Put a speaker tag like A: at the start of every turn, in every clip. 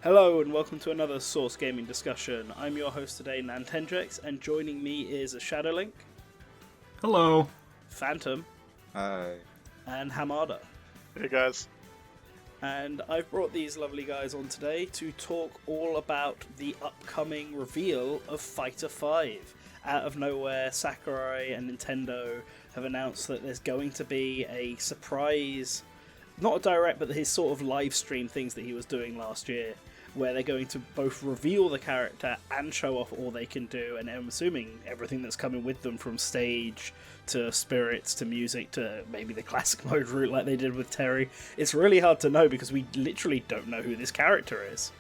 A: Hello and welcome to another Source Gaming discussion. I'm your host today, NantenJex, and joining me is a Shadowlink,
B: Hello.
A: Phantom,
C: Hi.
A: and Hamada.
D: Hey guys.
A: And I've brought these lovely guys on today to talk all about the upcoming reveal of Fighter 5. Out of nowhere, Sakurai and Nintendo have announced that there's going to be a surprise, not a direct, but his sort of live stream things that he was doing last year, where they're going to both reveal the character and show off all they can do, and I'm assuming everything that's coming with them, from stage to spirits to music to maybe the classic mode route like they did with Terry. It's really hard to know because we literally don't know who this character is.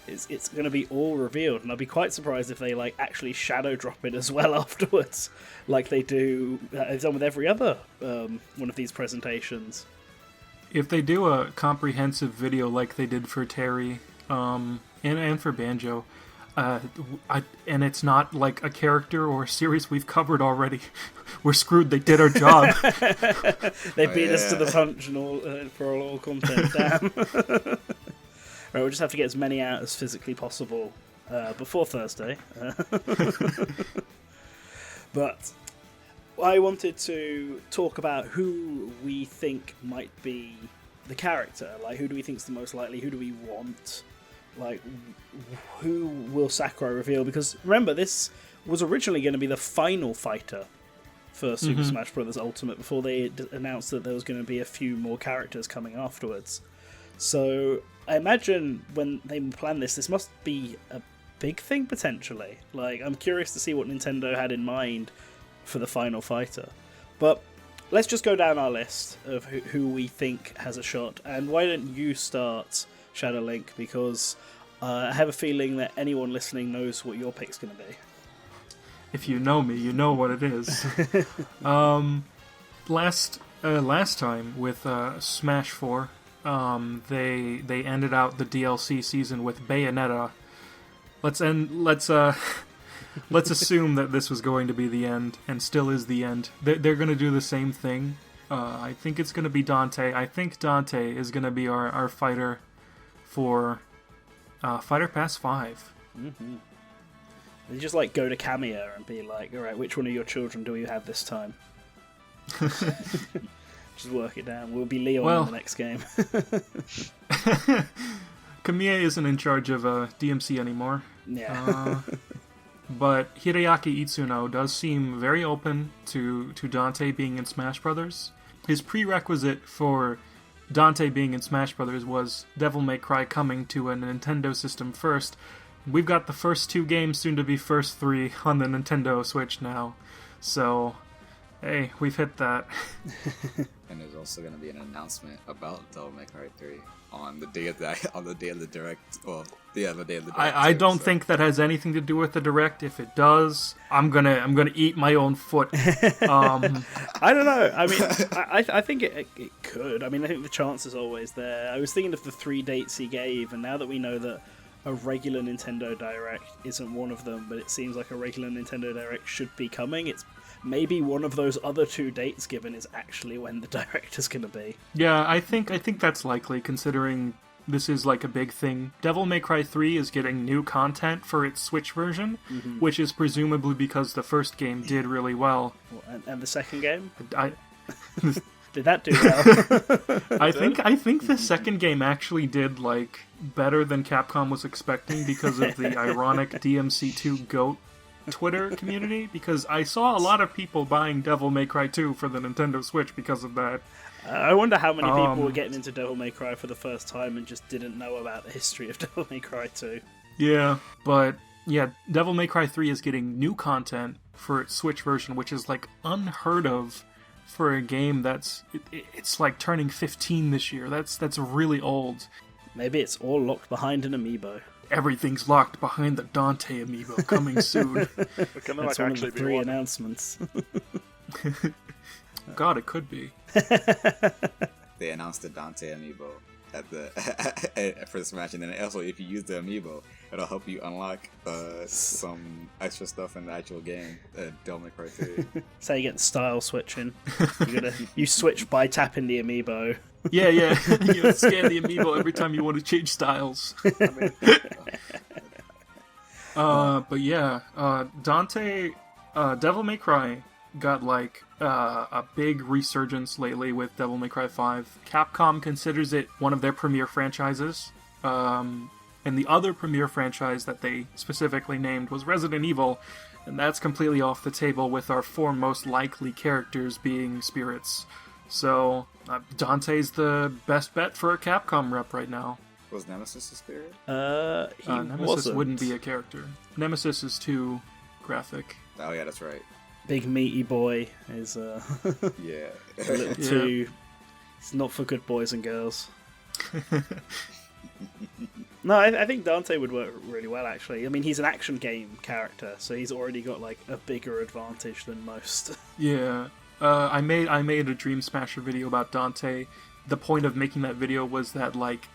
A: It's going to be all revealed, and I'll be quite surprised if they actually shadow drop it as well afterwards, like they do. They've done with every other one of these presentations.
B: If they do a comprehensive video like they did for Terry, and for Banjo, and it's not like a character or a series we've covered already, we're screwed. They did our job.
A: They beat us to the punch and all for all content. Damn. Right, we'll just have to get as many out as physically possible before Thursday. But I wanted to talk about who we think might be the character. Like, who do we think is the most likely? Who do we want? Like, who will Sakurai reveal? Because remember, this was originally going to be the final fighter for Super Smash Bros. Ultimate before they announced that there was going to be a few more characters coming afterwards. So I imagine when they plan this must be a big thing potentially. Like, I'm curious to see what Nintendo had in mind for the final fighter. But let's just go down our list of who we think has a shot. And why don't you start, Shadowlink, because I have a feeling that anyone listening knows what your pick's going to be.
B: If you know me, you know what it is. Last time with Smash 4, they ended out the DLC season with Bayonetta. Let's assume that this was going to be the end, and still is the end. They're going to do the same thing. I think it's going to be Dante. I think Dante is going to be our fighter for Fighter Pass 5.
A: Mm-hmm. They just go to Cameo and be like, alright, which one of your children do we have this time? Just work it down. We'll be Leon in the next game.
B: Kamiya isn't in charge of DMC anymore.
A: Yeah.
B: But Hideaki Itsuno does seem very open to Dante being in Smash Brothers. His prerequisite for Dante being in Smash Brothers was Devil May Cry coming to a Nintendo system first. We've got the first 2 games, soon to be first 3, on the Nintendo Switch now. So, hey, we've hit that.
C: And there's also going to be an announcement about Devil May Cry 3 on the day of the direct. Well, yeah, the day of the direct.
B: I don't think that has anything to do with the direct. If it does, I'm gonna eat my own foot.
A: I don't know. I mean, I think it could. I mean, I think the chance is always there. I was thinking of the 3 dates he gave, and now that we know that a regular Nintendo Direct isn't one of them, but it seems like a regular Nintendo Direct should be coming, it's maybe one of those other 2 dates given is actually when the Direct is going to be.
B: Yeah, I think that's likely, considering this is a big thing. Devil May Cry 3 is getting new content for its Switch version, which is presumably because the first game did really well.
A: And the second game?
B: Did
A: that do well?
B: I think the second game actually did better than Capcom was expecting because of the ironic DMC2 GOAT Twitter community, because I saw a lot of people buying Devil May Cry 2 for the Nintendo Switch because of that.
A: I wonder how many people were getting into Devil May Cry for the first time and just didn't know about the history of Devil May Cry 2.
B: Yeah, but yeah, Devil May Cry 3 is getting new content for its Switch version, which is unheard of for a game that's turning 15 this year. That's really old.
A: Maybe it's all locked behind an amiibo.
B: Everything's locked behind the Dante amiibo, coming soon.
A: That's one of the 3 announcements.
B: God, it could be.
C: They announced the Dante amiibo at the for the Smash, and then also if you use the amiibo, it'll help you unlock some extra stuff in the actual game. Devil May Cry 3.
A: So you get the style switching. You switch by tapping the amiibo.
B: Yeah, yeah. You scan the amiibo every time you want to change styles.
D: I mean,
B: But yeah, Dante, Devil May Cry got like a big resurgence lately with Devil May Cry 5. Capcom considers it one of their premier franchises. And the other premier franchise that they specifically named was Resident Evil, and that's completely off the table with our 4 most likely characters being spirits. So, Dante's the best bet for a Capcom rep right now.
C: Was Nemesis a spirit?
A: He
B: Nemesis
A: wasn't.
B: wouldn't be a character. Nemesis is too graphic.
C: Oh yeah, that's right.
A: Big meaty boy is
C: Yeah.
A: a little too... It's not for good boys and girls. No, I think Dante would work really well, actually. I mean, he's an action game character, so he's already got like a bigger advantage than most.
B: Yeah. I made a Dream Smasher video about Dante. The point of making that video was that like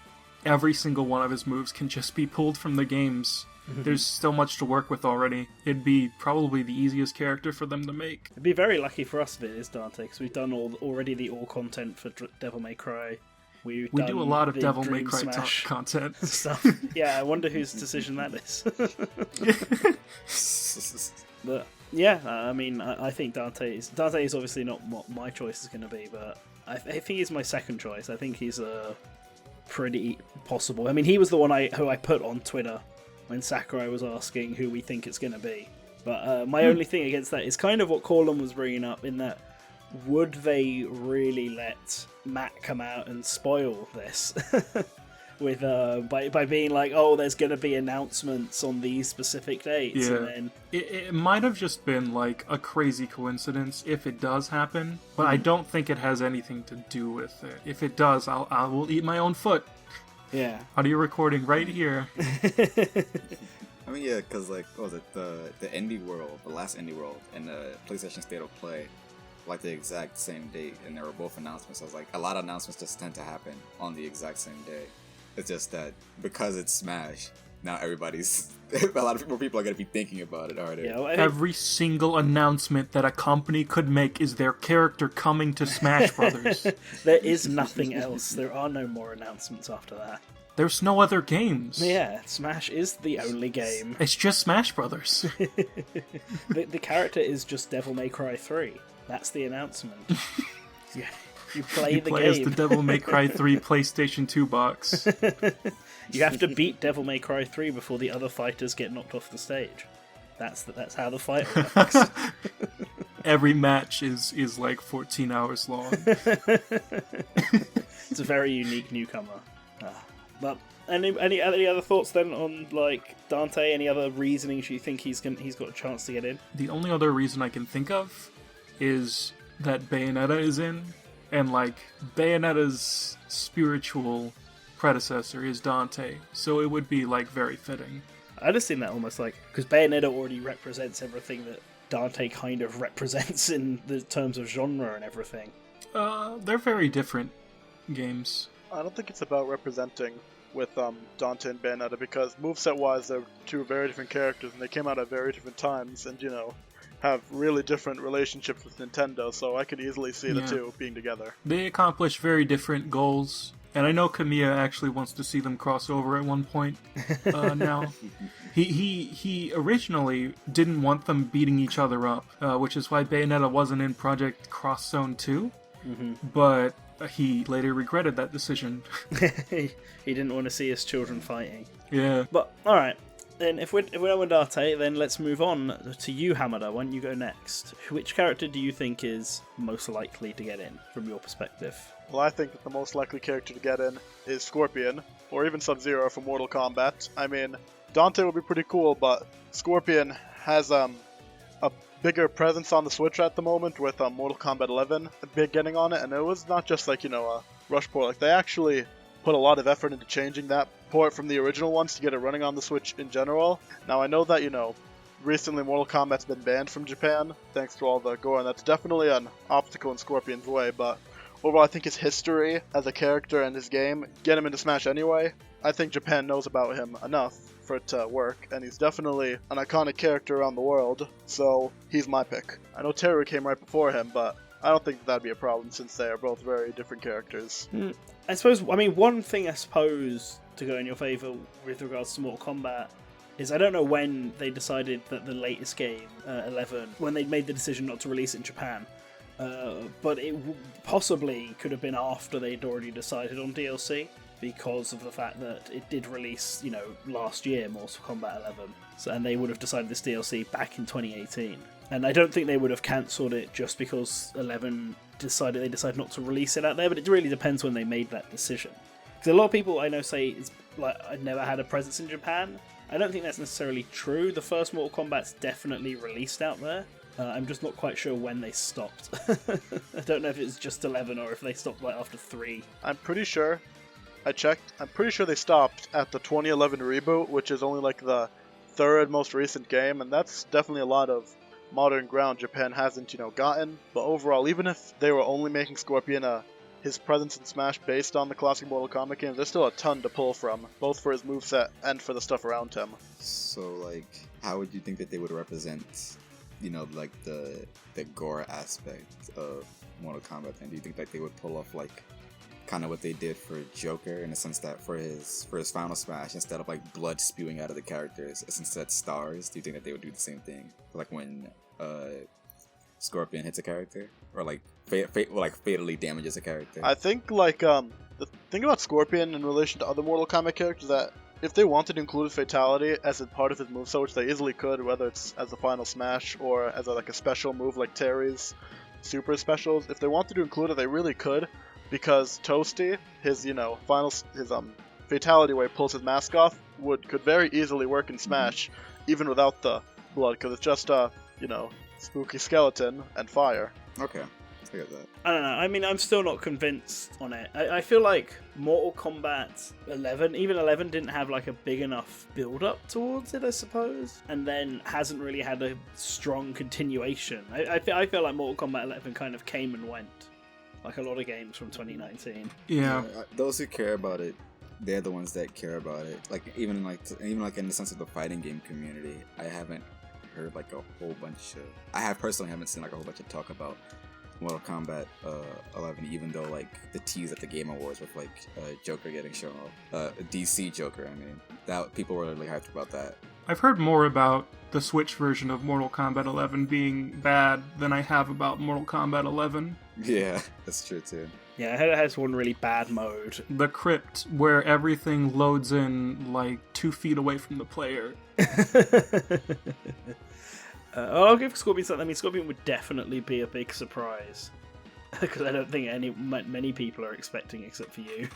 B: every single one of his moves can just be pulled from the games. There's so much to work with already. It'd be probably the easiest character for them to make.
A: It'd be very lucky for us if it is Dante, because we've done already the all content for Devil May Cry.
B: We do a lot of
A: the
B: Devil May
A: Dream
B: Cry
A: Smash
B: content.
A: stuff. Yeah, I wonder whose decision that is. But yeah, I mean, I think Dante is obviously not what my choice is going to be, but I think he's my second choice. I think he's pretty possible. I mean, he was the one who I put on Twitter when Sakurai was asking who we think it's going to be. But my only thing against that is kind of what Corlin was bringing up, in that would they really let Matt come out and spoil this with by being like, oh, there's going to be announcements on these specific dates?
B: Yeah.
A: And then
B: It might have just been like a crazy coincidence if it does happen, but I don't think it has anything to do with it. If it does, I will eat my own foot.
A: yeah.
B: Audio recording right here.
C: I mean, yeah, because like, what was it, the Indie World, the last Indie World, and the PlayStation State of Play, like the exact same date, and they were both announcements. I was like, a lot of announcements just tend to happen on the exact same day. It's just that because it's Smash, now everybody's a lot of more people are gonna be thinking about it, aren't they?
A: Yeah, well, I think-
B: Every single announcement that a company could make is their character coming to Smash Brothers.
A: there is nothing else. There are no more announcements after that.
B: There's no other games.
A: Yeah, Smash is the only game.
B: It's just Smash Brothers.
A: The character is just Devil May Cry 3. That's the announcement. Yeah, you play
B: You
A: the
B: play
A: game.
B: as the Devil May Cry 3 PlayStation 2 box.
A: You have to beat Devil May Cry 3 before the other fighters get knocked off the stage. That's how the fight works.
B: Every match is like 14 hours long.
A: It's a very unique newcomer. But any other thoughts then on like Dante? Any other reasonings you think he's got a chance to get in?
B: The only other reason I can think of is that Bayonetta is in, and like Bayonetta's spiritual predecessor is Dante, so it would be like very fitting.
A: I just think that almost like, because Bayonetta already represents everything that Dante kind of represents in the terms of genre and everything.
B: They're very different games.
D: I don't think it's about representing with Dante and Bayonetta, because moveset-wise, they're two very different characters, and they came out at very different times, and, you know, have really different relationships with Nintendo, so I could easily see the two being together.
B: They accomplish very different goals, and I know Kamiya actually wants to see them cross over at one point now. He originally didn't want them beating each other up, which is why Bayonetta wasn't in Project Cross Zone 2, but he later regretted that decision.
A: He didn't want to see his children fighting.
B: Yeah.
A: But, alright. Then if we're done with Dante, then let's move on to you, Hamada. Why don't you go next? Which character do you think is most likely to get in, from your perspective?
D: Well, I think that the most likely character to get in is Scorpion, or even Sub-Zero from Mortal Kombat. I mean, Dante would be pretty cool, but Scorpion has a bigger presence on the Switch at the moment with Mortal Kombat 11 getting on it, and it was not just like, you know, a rush port. Like, they actually put a lot of effort into changing that port from the original ones to get it running on the Switch in general. Now, I know that, you know, recently Mortal Kombat's been banned from Japan, thanks to all the gore, and that's definitely an obstacle in Scorpion's way, but overall I think his history as a character and his game get him into Smash anyway. I think Japan knows about him enough for it to work, and he's definitely an iconic character around the world, so he's my pick. I know Teru came right before him, but I don't think that'd be a problem since they are both very different characters.
A: I suppose, one thing to go in your favour with regards to Mortal Kombat is I don't know when they decided that the latest game, 11, when they made the decision not to release it in Japan. But it possibly could have been after they'd already decided on DLC, because of the fact that it did release, last year, Mortal Kombat 11. So, and they would have decided this DLC back in 2018. And I don't think they would have cancelled it just because 11 decided not to release it out there, but it really depends when they made that decision. Because a lot of people I know say it's like I never had a presence in Japan. I don't think that's necessarily true. The first Mortal Kombat's definitely released out there. I'm just not quite sure when they stopped. I don't know if it's just 11 or if they stopped after 3.
D: I'm pretty sure. I checked. I'm pretty sure they stopped at the 2011 reboot, which is only the third most recent game, and that's definitely a lot of modern ground Japan hasn't, gotten. But overall, even if they were only making Scorpion his presence in Smash based on the classic Mortal Kombat games, there's still a ton to pull from, both for his moveset and for the stuff around him.
C: So, how would you think that they would represent, the gore aspect of Mortal Kombat? And do you think that they would pull off, kind of what they did for Joker, in the sense that for his final smash, instead of blood spewing out of the characters, it's instead stars? Do you think that they would do the same thing, when Scorpion hits a character, or fatally damages a character?
D: I think the thing about Scorpion in relation to other Mortal Kombat characters is that if they wanted to include fatality as a part of his moveset, which they easily could, whether it's as a final smash or as a special move like Terry's super specials, if they wanted to include it, they really could, because Toasty, his fatality where he pulls his mask off, could very easily work in Smash, even without the blood, because it's just spooky skeleton and fire.
C: Okay, I get that.
A: I don't know. I'm still not convinced on it. I feel like Mortal Kombat 11, even 11 didn't have a big enough build-up towards it, I suppose, and then hasn't really had a strong continuation. I feel like Mortal Kombat 11 kind of came and went, like a lot of games from 2019.
B: Yeah.
C: Those who care about it, they're the ones that care about it. Even in the sense of the fighting game community, I haven't heard a whole bunch of. I personally haven't seen a whole bunch of talk about Mortal Kombat 11, even though the tease at the Game Awards with Joker getting shown off, DC Joker. I mean, that people were really hyped about that.
B: I've heard more about the Switch version of Mortal Kombat 11 being bad than I have about Mortal Kombat 11.
C: Yeah, that's true too.
A: Yeah, it has one really bad mode.
B: The crypt, where everything loads in 2 feet away from the player.
A: I'll give Scorpion something. I mean, Scorpion would definitely be a big surprise. Because I don't think many people are expecting, except for you,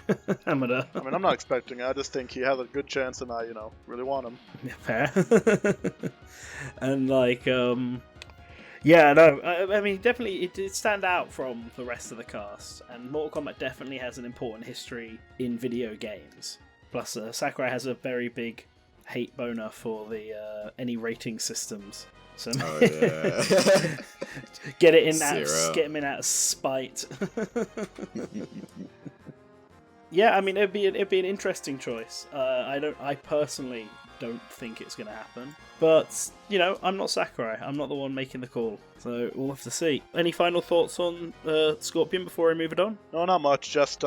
A: Hamada.
D: I mean, I'm not expecting it. I just think he has a good chance, and I, really want him.
A: Yeah, fair. And yeah, no. I mean, definitely, it did stand out from the rest of the cast, and Mortal Kombat definitely has an important history in video games. Plus, Sakurai has a very big hate boner for the any rating systems. So
C: yeah.
A: get him in out of spite. Yeah, I mean it'd be an interesting choice. I personally don't think it's going to happen, but I'm not Sakurai. I'm not the one making the call, so we'll have to see. Any final thoughts on Scorpion before I move it on?
D: No, not much. Just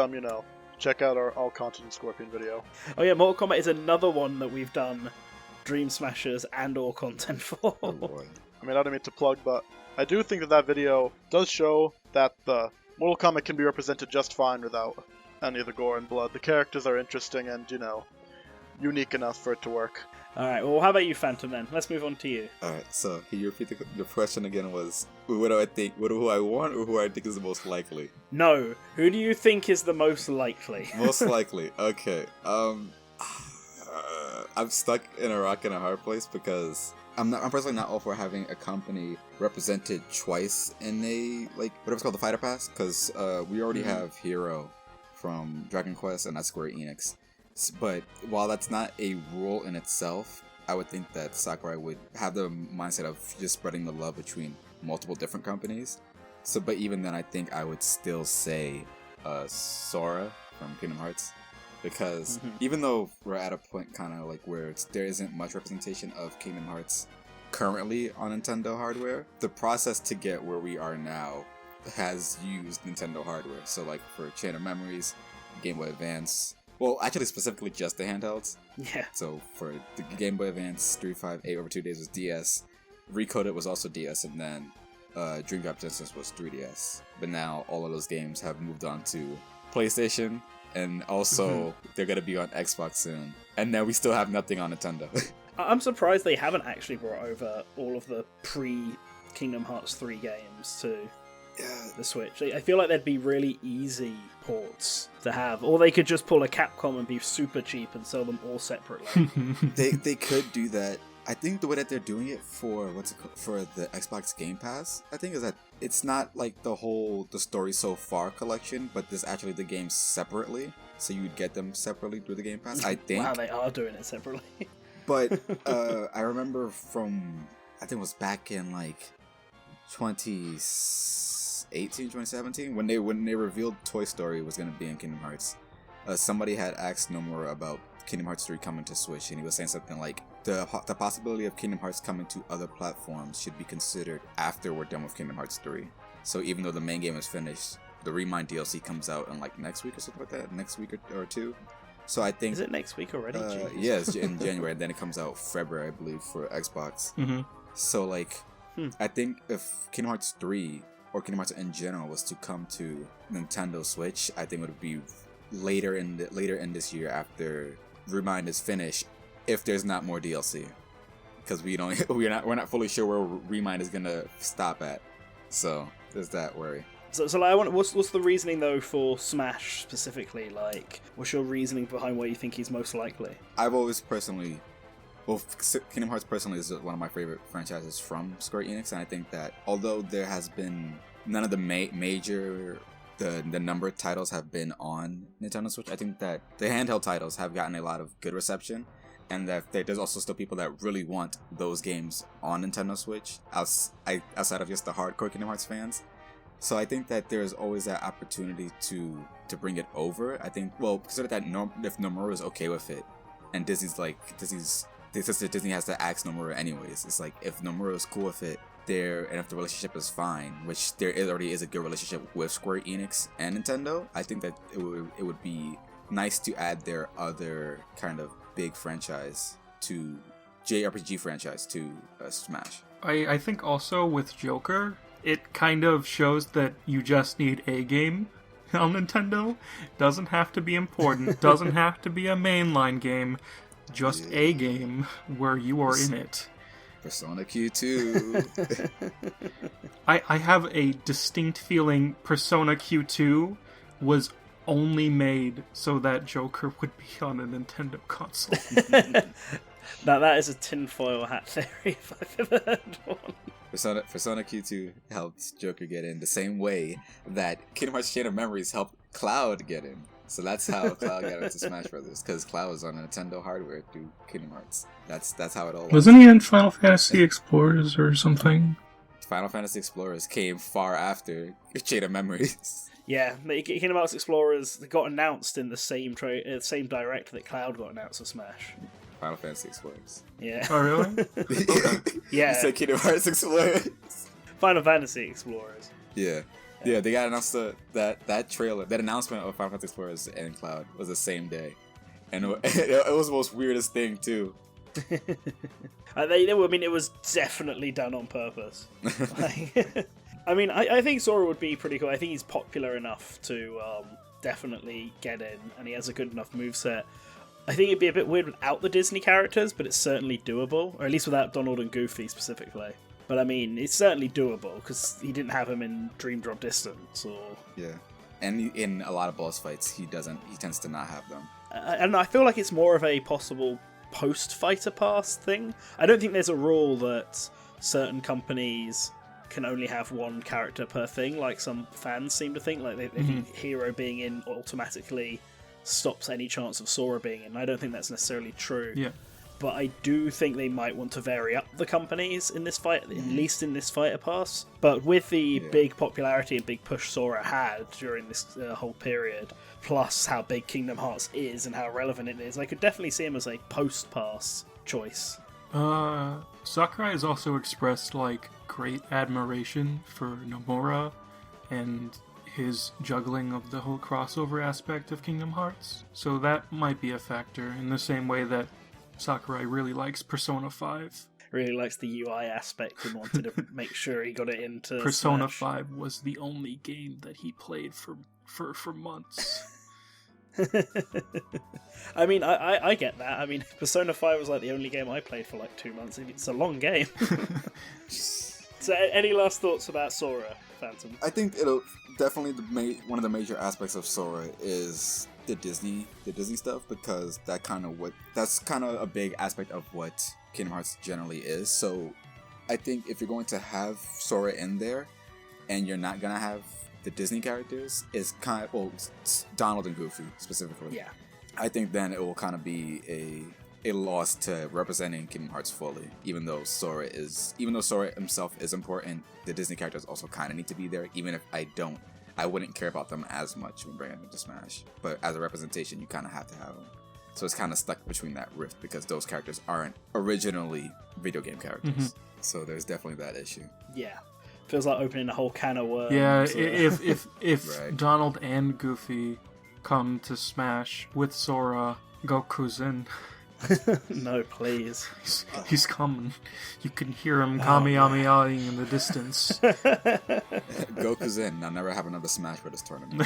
D: check out our all content Scorpion video.
A: Oh yeah, Mortal Kombat is another one that we've done Dream Smashers and all content for.
C: Oh boy.
D: I mean, I don't mean to plug, but I do think that video does show that the Mortal Kombat can be represented just fine without any of the gore and blood. The characters are interesting and, unique enough for it to work.
A: Alright, well, how about you, Phantom, then? Let's move on to you.
C: Alright, so can you repeat the question again? Was what do I think? Who I want, or who I think is the most likely?
A: No, who do you think is the most likely?
C: Most likely. Okay. I'm stuck in a rock and a hard place because I'm personally not all for having a company represented twice in a whatever's called the Fighter Pass, because we already have Hero from Dragon Quest and that's Square Enix. But while that's not a rule in itself, I would think that Sakurai would have the mindset of just spreading the love between multiple different companies. So, but even then, I think I would still say Sora from Kingdom Hearts. Because even though we're at a point kind of where there isn't much representation of Kingdom Hearts currently on Nintendo hardware, the process to get where we are now has used Nintendo hardware. So like for Chain of Memories, Game Boy Advance. Well, actually specifically just the handhelds.
A: Yeah.
C: So for the Game Boy Advance, Street 5 8 over 2 days was DS. Recoded was also DS, and then Dream Drop Distance was 3DS. But now all of those games have moved on to PlayStation, and also they're gonna be on Xbox soon. And now we still have nothing on Nintendo.
A: I'm surprised they haven't actually brought over all of the pre-Kingdom Hearts 3 games to the Switch. I feel like they'd be really easy ports to have, or they could just pull a Capcom and be super cheap and sell them all separately.
C: They could do that. I think the way that they're doing it for for the Xbox Game Pass, I think, is that it's not like the Story So Far collection, but there's actually the games separately, so you'd get them separately through the Game Pass. I think.
A: Wow, they are doing it separately.
C: But I remember from, I think it was back in like 2018, 2017, when they revealed Toy Story was going to be in Kingdom Hearts. Somebody had asked Nomura about Kingdom Hearts 3 coming to Switch, and he was saying something like, the possibility of Kingdom Hearts coming to other platforms should be considered after we're done with Kingdom Hearts 3. So even though the main game is finished, the Remind DLC comes out in like next week or something like that, next week or two. So I think...
A: Is it next week already?
C: Yeah, it's in January, and then it comes out February, I believe, for Xbox.
B: Mm-hmm.
C: So like, I think if Kingdom Hearts 3 or Kingdom Hearts in general was to come to Nintendo Switch, I think it would be later in this year after Remind is finished, if there's not more DLC, because we're not fully sure where Remind is gonna stop at. So there's that worry.
A: So like, what's the reasoning though for Smash specifically? Like, what's your reasoning behind what you think he's most likely?
C: I've always personally, Kingdom Hearts personally is one of my favorite franchises from Square Enix, and I think that although there has been none of the major the number of titles have been on Nintendo Switch, I think that the handheld titles have gotten a lot of good reception, and that there's also still people that really want those games on Nintendo Switch outside of just the hardcore Kingdom Hearts fans. So I think that there's always that opportunity to bring it over. I think, well, consider that if Nomura is okay with it, and Disney has to ask Nomura anyways. It's like, if Nomura is cool with it, and if the relationship is fine, which already is a good relationship with Square Enix and Nintendo, I think that it would be nice to add their other kind of big franchise to JRPG franchise to Smash.
B: I think also with Joker, it kind of shows that you just need a game on Nintendo. Doesn't have to be important, doesn't have to be a mainline game, just a game where you are in it.
C: Persona Q2.
B: I have a distinct feeling Persona Q2 was only made so that Joker would be on a Nintendo console.
A: Now that is a tinfoil hat theory if I've ever heard one.
C: Persona Q2 helped Joker get in the same way that Kingdom Hearts Chain of Memories helped Cloud get in. So that's how Cloud got into Smash Brothers, because Cloud was on Nintendo hardware through Kingdom Hearts. That's how it all
E: Wasn't he in Final Fantasy Explorers or something?
C: Final Fantasy Explorers came far after Chain of Memories.
A: Yeah, Kingdom Hearts Explorers got announced in the same direct that Cloud got announced for Smash.
C: Final Fantasy Explorers.
A: Yeah.
B: Oh, really?
A: Yeah.
C: You said Kingdom Hearts Explorers.
A: Final Fantasy Explorers.
C: Yeah. Yeah, they got announced that trailer, that announcement of Final Fantasy Explorers and Cloud was the same day. And it was the most weirdest thing, too.
A: It was definitely done on purpose. I think Sora would be pretty cool. I think he's popular enough to definitely get in, and he has a good enough moveset. I think it'd be a bit weird without the Disney characters, but it's certainly doable, or at least without Donald and Goofy specifically. But it's certainly doable, because he didn't have him in Dream Drop Distance, or...
C: Yeah. And in a lot of boss fights, he tends to not have them.
A: And I feel like it's more of a possible post-Fighter Pass thing. I don't think there's a rule that certain companies can only have one character per thing, like some fans seem to think. Like, they think Hero being in automatically stops any chance of Sora being in. I don't think that's necessarily true.
B: Yeah.
A: But I do think they might want to vary up the companies in this fight, at least in this Fighter Pass. But with the big popularity and big push Sora had during this whole period, plus how big Kingdom Hearts is and how relevant it is, I could definitely see him as a post-pass choice.
B: Sakurai has also expressed great admiration for Nomura and his juggling of the whole crossover aspect of Kingdom Hearts. So that might be a factor, in the same way that Sakurai really likes Persona 5.
A: Really likes the UI aspect and wanted to make sure he got it into
B: Persona
A: Smash.
B: 5 was the only game that he played for months.
A: I mean, I get that. I mean, Persona 5 was like the only game I played for like 2 months. It's a long game. So, any last thoughts about Sora, Phantom?
C: I think it'll definitely one of the major aspects of Sora is the Disney stuff, because that's kind of a big aspect of what Kingdom Hearts generally is. So I think if you're going to have Sora in there and you're not gonna have the Disney characters, is kind of Donald and Goofy specifically.
A: Yeah.
C: I think then it will kind of be a loss to representing Kingdom Hearts fully. Even though Sora himself is important, the Disney characters also kind of need to be there. Even if I wouldn't care about them as much when bringing them to Smash. But as a representation, you kind of have to have them. So it's kind of stuck between that rift, because those characters aren't originally video game characters.
B: Mm-hmm.
C: So there's definitely that issue.
A: Yeah. Feels like opening a whole can of worms.
B: Yeah, if
C: Right.
B: Donald and Goofy come to Smash with Sora, Goku's in.
A: No, please.
B: He's coming. You can hear him Kamehamehaing in the distance.
C: Goku's in. I'll never have another Smash Brothers tournament.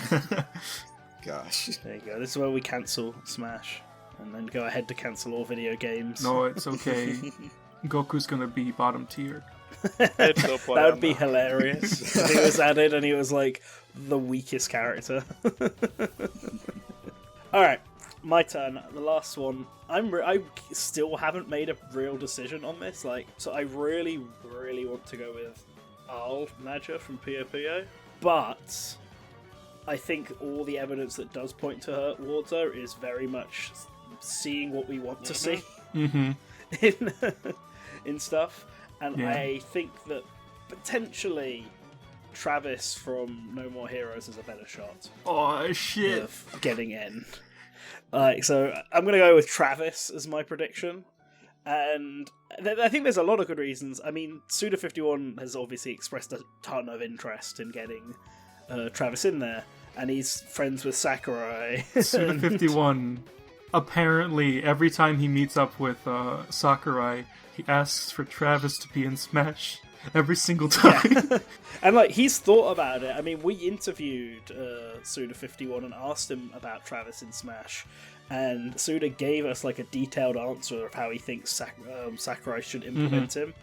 C: Gosh.
A: There you go. This is where we cancel Smash. And then go ahead to cancel all video games.
B: No, it's okay. Goku's gonna be bottom tier.
D: I'd still play
A: That would
D: him,
A: be
D: though.
A: hilarious. If he was added and he was like the weakest character. Alright, my turn. The last one. I still haven't made a real decision on this. So I really, really want to go with Arl Nadja from Puyo Puyo. But I think all the evidence that does point towards her is very much seeing what we want to see
B: Mm-hmm.
A: in stuff. And
B: Yeah.
A: I think that potentially Travis from No More Heroes is a better shot
B: Oh shit!
A: of getting in. So I'm going to go with Travis as my prediction. And I think there's a lot of good reasons. I mean, Suda51 has obviously expressed a ton of interest in getting Travis in there. And he's friends with Sakurai.
B: Suda51. Apparently, every time he meets up with Sakurai, he asks for Travis to be in Smash every single time.
A: And he's thought about it. I mean, we interviewed Suda51 and asked him about Travis in Smash, and Suda gave us a detailed answer of how he thinks Sakurai should implement him,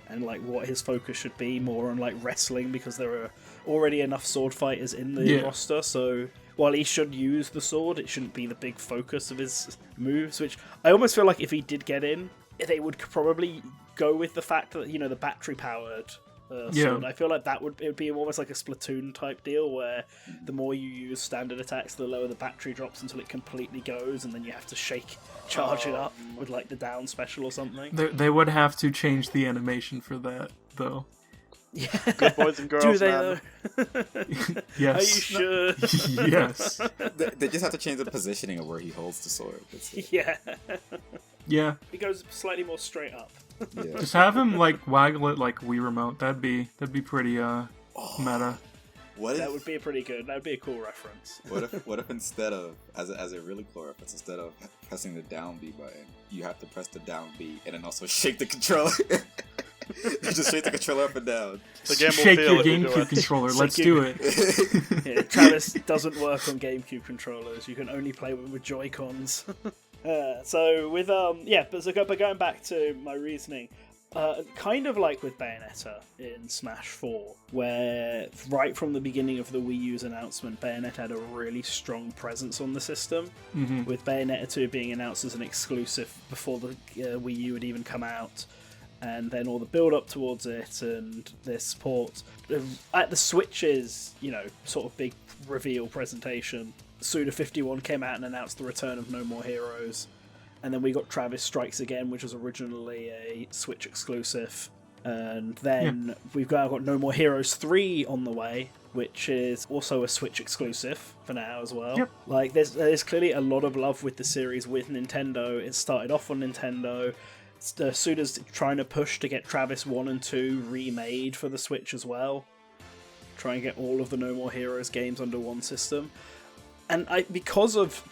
A: and what his focus should be more on wrestling, because there are already enough sword fighters in the roster. So while he should use the sword, it shouldn't be the big focus of his moves. Which I almost feel like if he did get in, they would probably go with the fact that the battery powered sword. I feel like it would be almost like a Splatoon type deal, where the more you use standard attacks, the lower the battery drops until it completely goes, and then you have to charge it up with the down special or something.
B: They would have to change the animation for that, though.
A: Yeah.
D: Good boys and girls,
A: Do they
D: man.
A: though?
B: Yes.
A: Are you sure?
B: Yes.
C: They just have to change the positioning of where he holds the sword. That's it.
A: Yeah.
B: Yeah.
A: It goes slightly more straight up.
C: Yeah.
B: Just have him waggle it like Wii remote. That'd be pretty meta.
C: What
A: That
C: if,
A: would be that would be a cool reference.
C: what if instead of as a really cool reference, instead of pressing the down B button, you have to press the down B and then also shake the controller. You just shake the controller up and down.
D: The game will
B: Shake
D: feel
B: your
D: if you do
B: GameCube
D: it.
B: controller.
A: Shake
B: Let's
A: your-
B: do it.
A: Yeah, Travis doesn't work on GameCube controllers. You can only play with Joy-Cons. So with but going back to my reasoning, kind of like with Bayonetta in Smash 4, where right from the beginning of the Wii U's announcement, Bayonetta had a really strong presence on the system, with Bayonetta 2 being announced as an exclusive before the Wii U had even come out, and then all the build-up towards it, and this port. At the Switch's, sort of big reveal presentation, Suda51 came out and announced the return of No More Heroes, and then we got Travis Strikes Again, which was originally a Switch exclusive, and then we've got No More Heroes 3 on the way, which is also a Switch exclusive for now as well.
B: Yep.
A: There's clearly a lot of love with the series with Nintendo. It started off on Nintendo. Suda's trying to push to get Travis 1 and 2 remade for the Switch as well. try and get all of the No More Heroes games under one system. And because of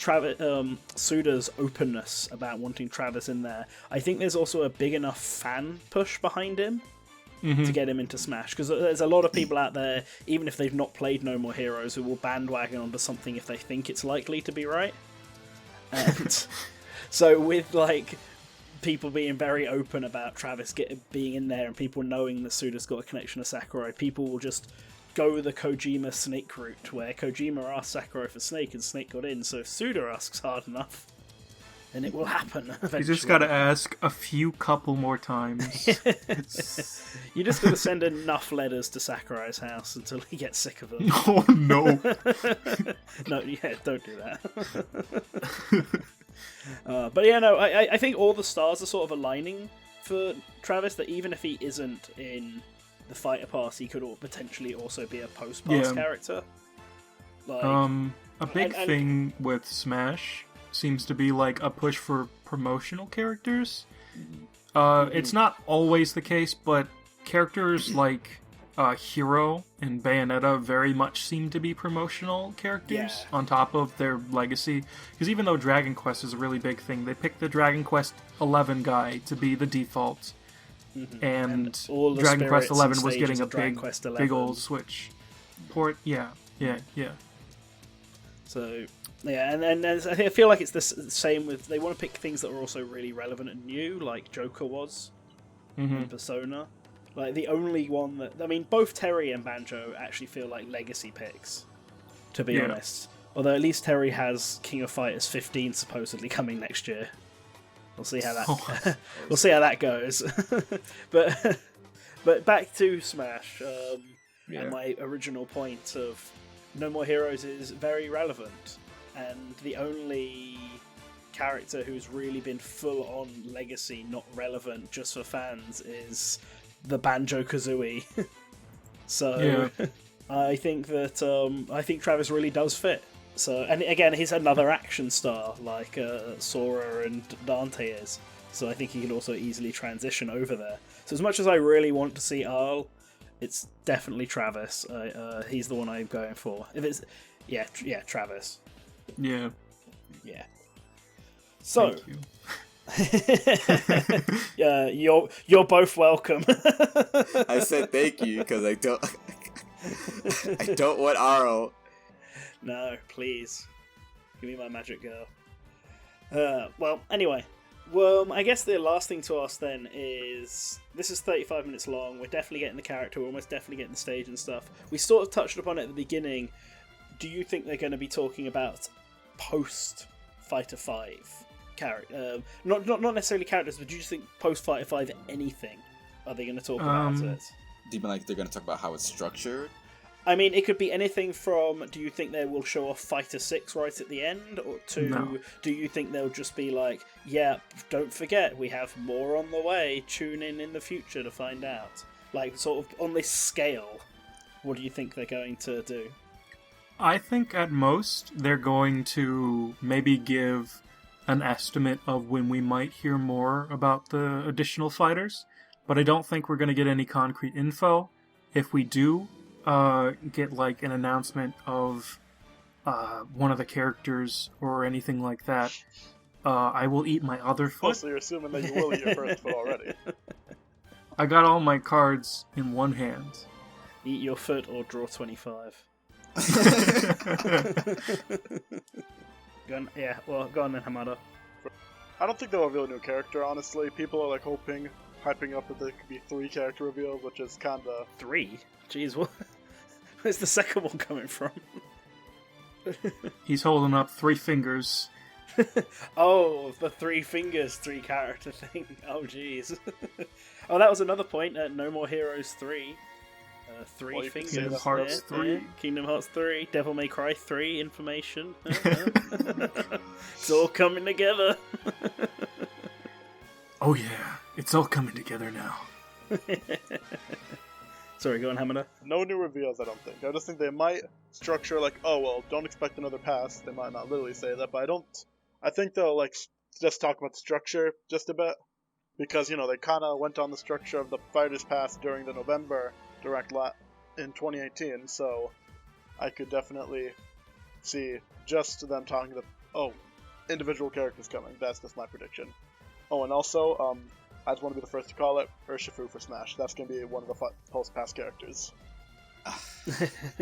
A: Suda's openness about wanting Travis in there, I think there's also a big enough fan push behind him to get him into Smash. Because there's a lot of people out there, even if they've not played No More Heroes, who will bandwagon onto something if they think it's likely to be right. And so with like people being very open about Travis being in there and people knowing that Suda's got a connection to Sakurai, people will just go the Kojima Snake route, where Kojima asked Sakurai for Snake and Snake got in, so if Suda asks hard enough, then it will happen eventually.
B: You just gotta ask a few couple more times.
A: You just gotta send enough letters to Sakurai's house until he gets sick of them.
B: Oh no.
A: No, yeah, don't do that. But yeah, no, I think all the stars are sort of aligning for Travis, that even if he isn't in the fighter pass, he could potentially also be a post-pass character. Like,
B: a big thing with Smash seems to be like a push for promotional characters. It's not always the case, but characters like Hero and Bayonetta very much seem to be promotional characters on top of their legacy. Because even though Dragon Quest is a really big thing, they picked the Dragon Quest 11 guy to be the default. And
A: all the
B: Dragon Quest
A: spirits
B: 11 was
A: and
B: getting a
A: stages of Dragon Quest 11.
B: big old Switch port. Yeah.
A: So, yeah, and I feel like it's the same with... They want to pick things that are also really relevant and new, like Joker was in Persona. Like, the only one that... I mean, both Terry and Banjo actually feel like legacy picks, to be honest. Although at least Terry has King of Fighters 15 supposedly coming next year. We'll see how that we'll see how that goes. but back to Smash and my original point of No More Heroes is very relevant, and the only character who's really been full on legacy, not relevant just for fans, is the Banjo-Kazooie. So I think that Travis really does fit. So, and again, he's another action star like Sora and Dante is. So I think he can also easily transition over there. So as much as I really want to see Arl, it's definitely Travis. He's the one I'm going for. If it's Travis.
B: Yeah.
A: So.
C: Thank
A: you. You're both welcome.
C: I said thank you because I don't want Arl.
A: No, please. Give me my magic girl. Well, anyway. Well, I guess the last thing to ask then is... This is 35 minutes long. We're definitely getting the character. We're almost definitely getting the stage and stuff. We sort of touched upon it at the beginning. Do you think they're going to be talking about post-Fighter 5 character? Not necessarily characters, but do you just think post-Fighter 5 anything? Are they going to talk about it?
C: Do you mean like they're going to talk about how it's structured?
A: I mean, it could be anything from, do you think they will show off Fighter 6 right at the end? Or do you think they'll just be like, yeah, don't forget, we have more on the way, tune in the future to find out? Like, sort of on this scale, what do you think they're going to do?
B: I think at most they're going to maybe give an estimate of when we might hear more about the additional fighters, but I don't think we're going to get any concrete info. If we do get like an announcement of one of the characters or anything like that, I will eat my other foot.
D: So you're assuming that you will eat your first foot already.
B: I got all my cards in one hand.
A: Eat your foot or draw 25. Go on then, Hamada.
D: I don't think they'll reveal a new character, honestly. People are like hyping up that there could be 3 character reveals, which is kinda...
A: 3? Jeez, where's the second one coming from?
B: He's holding up 3 fingers.
A: Oh, the 3 fingers, 3 character thing. Oh, jeez. Oh, that was another point at No More Heroes 3. 3 fingers.
B: Kingdom Hearts 3.
A: Yeah. Kingdom Hearts 3. Devil May Cry 3 information. It's all coming together.
B: Oh yeah, it's all coming together now.
A: Sorry, go on, Hamada.
D: No new reveals, I don't think. I just think they might structure like, oh well, don't expect another pass. They might not literally say that, but I think they'll like just talk about the structure just a bit. Because, they kind of went on the structure of the Fighters Pass during the November Direct in 2018, so I could definitely see just them talking about individual characters coming. That's just my prediction. Oh, and also, I just want to be the first to call it Urshifu for Smash. That's going to be one of the post-pass characters.
A: That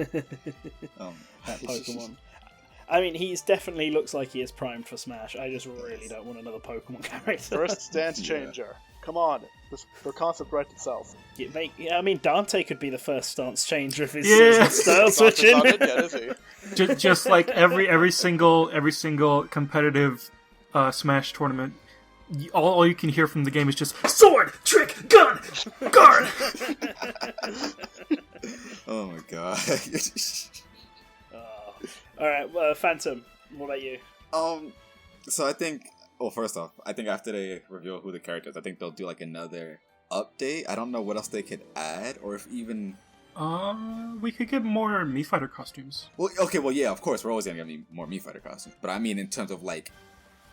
A: Pokemon. I mean, he's definitely looks like he is primed for Smash. I just really don't want another Pokemon character.
D: First stance changer. Come on, the concept writes itself.
A: I mean, Dante could be the first stance changer if his style
D: Dante's
A: switching.
D: not in yet, is he?
B: Just like every single competitive Smash tournament, all you can hear from the game is just sword, trick, gun, guard.
C: Oh my god.
A: Alright, Phantom, what about you?
C: So I think, well, first off, I think after they reveal who the character is, I think they'll do like another update. I don't know what else they could add, or if even...
B: We could get more Mii Fighter costumes.
C: Well, okay, well, yeah, of course, we're always gonna get more Mii Fighter costumes. But I mean in terms of like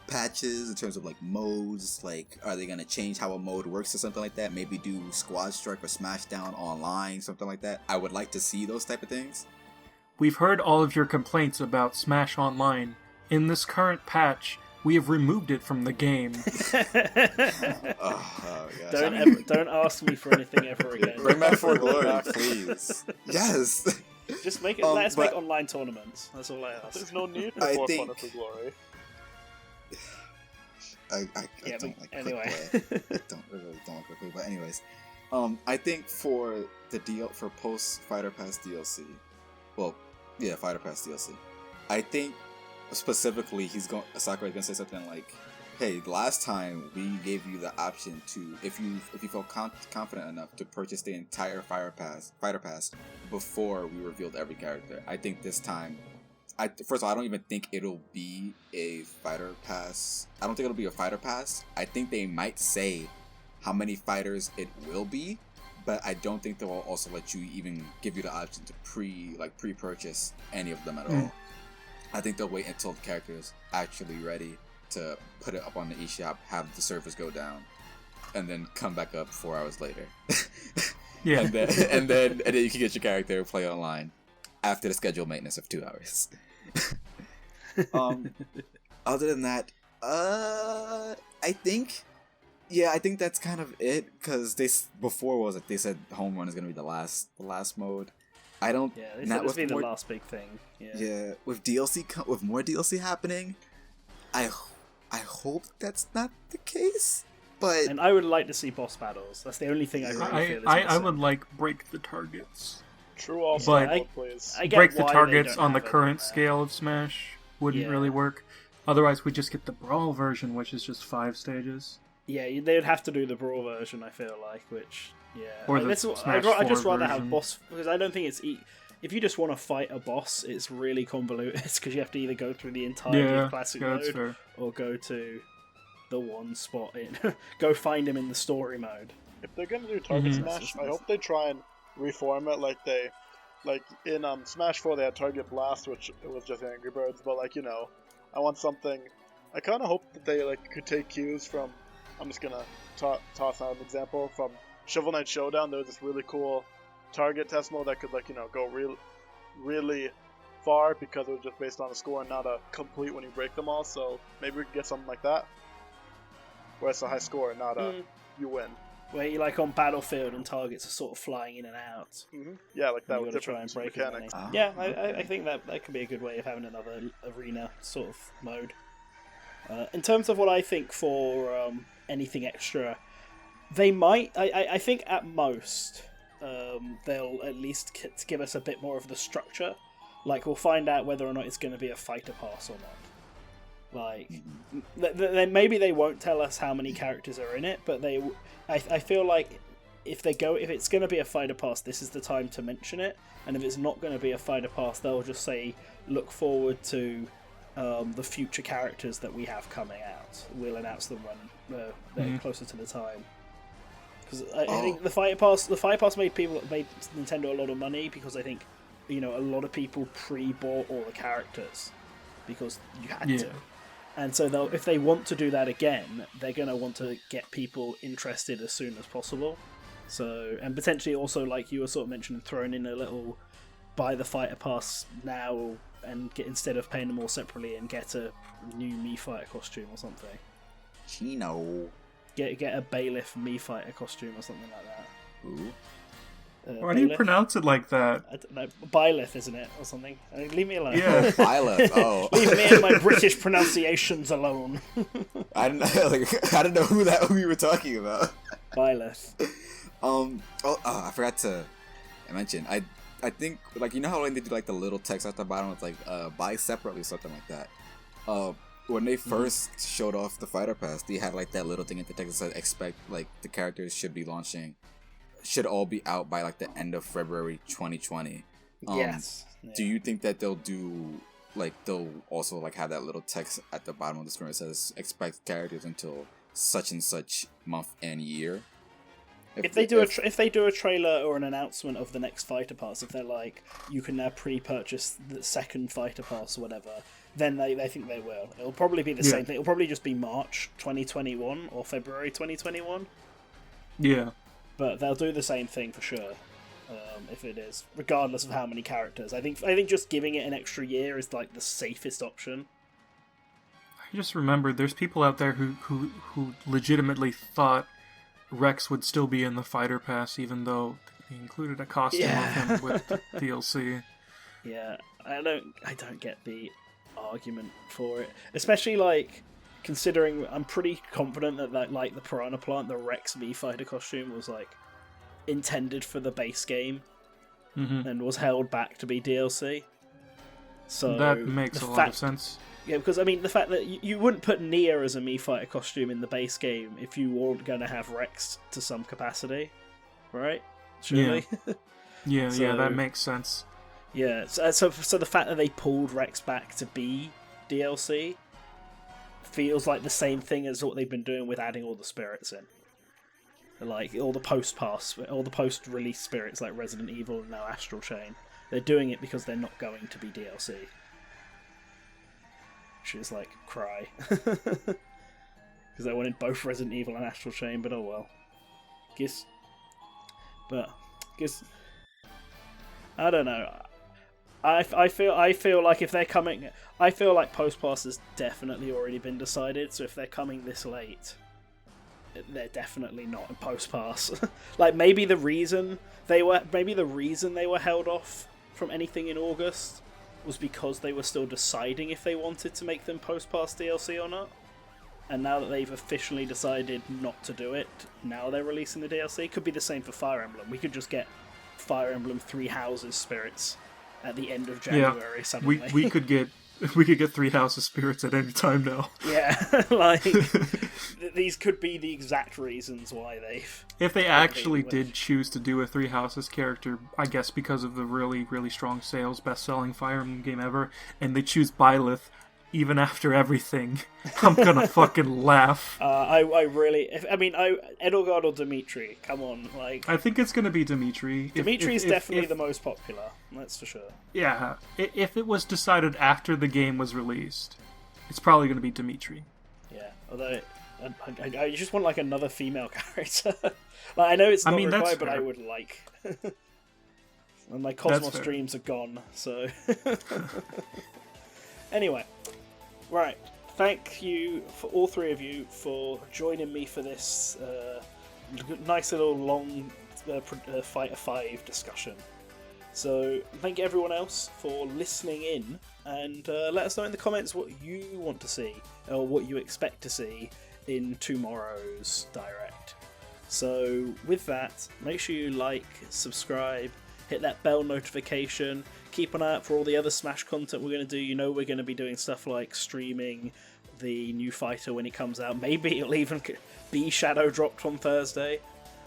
C: patches, in terms of like modes, like are they gonna change how a mode works or something like that? Maybe do Squad Strike or Smashdown online, something like that. I would like to see those type of things.
B: We've heard all of your complaints about Smash Online. In this current patch, we have removed it from the game.
C: Oh gosh.
A: Don't ask me for anything ever again.
C: Bring back For Glory, please. Yes.
A: Just make it. Let's make online tournaments. That's all I ask.
D: There's no need for more fun for Glory.
C: I don't like
A: anyway.
C: I really don't like Quick Play. But anyways, I think for for post Fighter Pass DLC, Fighter Pass DLC, I think specifically Sakurai's gonna say something like, "Hey, last time we gave you the option to, if you felt confident enough to purchase the entire Fighter Pass before we revealed every character. I think this time." First of all, I don't even think it'll be a Fighter Pass. I don't think it'll be a Fighter Pass. I think they might say how many fighters it will be, but I don't think they will also let you even give you the option to pre-purchase any of them at all. I think they'll wait until the character is actually ready to put it up on the eShop, have the servers go down, and then come back up 4 hours later.
B: Yeah,
C: and then you can get your character and play online after the scheduled maintenance of 2 hours. Other than that, I think that's kind of it, because they said Home Run is gonna be the last mode. I don't.
A: Yeah, this will be the last big thing.
C: Yeah, with DLC, with more DLC happening, I hope that's not the case. But
A: and I would like to see boss battles. That's the only thing I really feel is
B: I would like break the targets.
D: True, also,
B: but
D: please.
B: break the targets on the current scale of Smash wouldn't really work. Otherwise, we just get the Brawl version, which is just 5 stages.
A: Yeah, they would have to do the Brawl version, I feel like, which,
B: Or
A: I'd just rather have boss, because I don't think it's... If you just want to fight a boss, it's really convoluted, because you have to either go through the entirety of Classic mode, or go to the one spot go find him in the story mode.
D: If they're going to do Target Smash, I hope they try and reform it like in Smash 4 they had Target Blast, which it was just Angry Birds, but I want something. I kind of hope that they could take cues from. I'm just gonna toss out an example from Shovel Knight Showdown. There was this really cool target test mode that could go really far, because it was just based on a score and not a complete when you break them all. So maybe we could get something like that, where it's a high score and not a you win.
A: Where you on Battlefield and targets are sort of flying in and out.
D: Mm-hmm. Yeah, like that with
A: different
D: try and break mechanics.
A: Yeah, I think that could be a good way of having another arena sort of mode. In terms of what I think for anything extra, they might. I think at most they'll at least give us a bit more of the structure. We'll find out whether or not it's going to be a fighter pass or not. Maybe they won't tell us how many characters are in it, but I feel like if it's going to be a fighter pass, this is the time to mention it. And if it's not going to be a fighter pass, they'll just say, look forward to the future characters that we have coming out. We'll announce them when they're closer to the time. Because I think the fighter pass made Nintendo a lot of money, because I think a lot of people pre-bought all the characters because you had to. And so if they want to do that again, they're going to want to get people interested as soon as possible. So, and potentially also, like you were sort of mentioning, throwing in a little buy the fighter pass now and get, instead of paying them all separately, and get a new Mii fighter costume or something.
C: Chino.
A: Get a bailiff Mii fighter costume or something like that.
C: Ooh.
B: Why do you pronounce it like that?
A: I don't know. Byleth, isn't it, or something? I mean, leave me alone.
B: Yeah.
C: Violet. Oh.
A: Leave me and my British pronunciations alone.
C: I didn't know who you were talking about.
A: Byleth.
C: I forgot to mention. I think, like, you know how when they do like the little text at the bottom, it's like buy separately, something like that. When they first showed off the fighter pass, they had like that little thing at the text that said expect, like, the characters should all be out by like the end of February 2020.
A: Yes. Yeah.
C: Do you think that they'll also like have that little text at the bottom of the screen that says expect characters until such and such month and year?
A: If they do a trailer or an announcement of the next fighter pass, if they're like, you can now pre-purchase the second fighter pass or whatever, then they think they will. It'll probably be the same thing. It'll probably just be March 2021 or February 2021.
B: Yeah.
A: But they'll do the same thing for sure, if it is, regardless of how many characters. I think just giving it an extra year is like the safest option.
B: I just remembered there's people out there who legitimately thought Rex would still be in the fighter pass, even though they included a costume of him with DLC.
A: Yeah, I don't get the argument for it, especially like considering I'm pretty confident that like the Piranha Plant, the Rex Mii fighter costume was like intended for the base game and was held back to be DLC. So
B: that makes a lot of sense.
A: Yeah, because I mean the fact that you wouldn't put Nia as a Mii fighter costume in the base game if you weren't going to have Rex to some capacity, right? Surely.
B: Yeah,
A: So-
B: that makes sense.
A: Yeah, so the fact that they pulled Rex back to be DLC feels like the same thing as what they've been doing with adding all the spirits in. Like, all the post-release spirits like Resident Evil and now Astral Chain. They're doing it because they're not going to be DLC. Which is like, cry. Because they wanted both Resident Evil and Astral Chain, but oh well. Guess... I don't know. I feel like if they're coming, I feel like Post Pass has definitely already been decided. So if they're coming this late, they're definitely not in Post Pass. Like maybe the reason they were held off from anything in August was because they were still deciding if they wanted to make them Post Pass DLC or not. And now that they've officially decided not to do it, now they're releasing the DLC. Could be the same for Fire Emblem. We could just get Fire Emblem Three Houses spirits at the end of January. Suddenly,
B: we could get Three Houses spirits at any time now.
A: Yeah, like these could be the exact reasons why they've.
B: If they actually did choose to do a Three Houses character, I guess because of the really, really strong sales, best-selling Fire Emblem game ever, and they choose Byleth, even after everything, I'm gonna fucking laugh.
A: Edelgard or Dimitri, come on, like...
B: I think it's gonna be Dimitri.
A: Dimitri's definitely the most popular, that's for sure.
B: Yeah, if it was decided after the game was released, it's probably gonna be Dimitri.
A: Yeah, although I just want like another female character. Like, I know it's not required, but I would like. And my Cosmos dreams are gone, so... Anyway, right. Thank you for all three of you for joining me for this nice little long Fighter 5 discussion. So thank you everyone else for listening in, and let us know in the comments what you want to see or what you expect to see in tomorrow's Direct. So with that, make sure you like, subscribe, hit that bell notification. Keep an eye out for all the other Smash content we're going to do. You know we're going to be doing stuff like streaming the new fighter when it comes out. Maybe it'll even be shadow dropped on Thursday.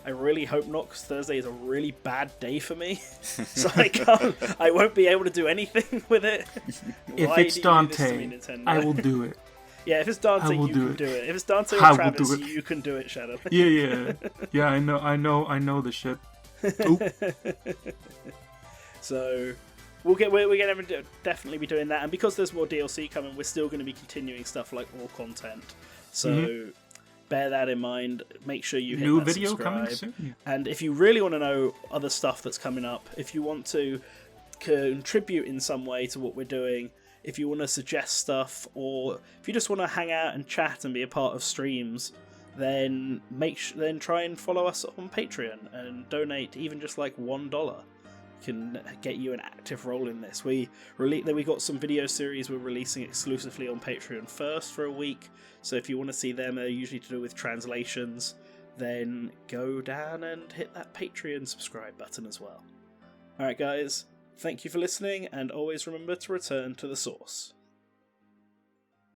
A: I really hope not, because Thursday is a really bad day for me. So I won't be able to do anything with it.
B: If it's Dante, I will do it.
A: Yeah, if it's Dante, you can do it. If it's Dante or Travis, you can do it, Shadow.
B: Yeah. I know the shit.
A: So we're going to definitely be doing that, and because there's more DLC coming, we're still going to be continuing stuff like raw content. So bear that in mind. Make sure you hit
B: New
A: that
B: video
A: subscribe.
B: coming soon.
A: And if you really want to know other stuff that's coming up, if you want to contribute in some way to what we're doing, if you want to suggest stuff, or if you just want to hang out and chat and be a part of streams, then then try and follow us on Patreon and donate even just like $1. Can get you an active role in this. We got some video series we're releasing exclusively on Patreon first for a week, so if you want to see them, they're usually to do with translations, then go down and hit that Patreon subscribe button as well. Alright guys, thank you for listening, and always remember to return to the source.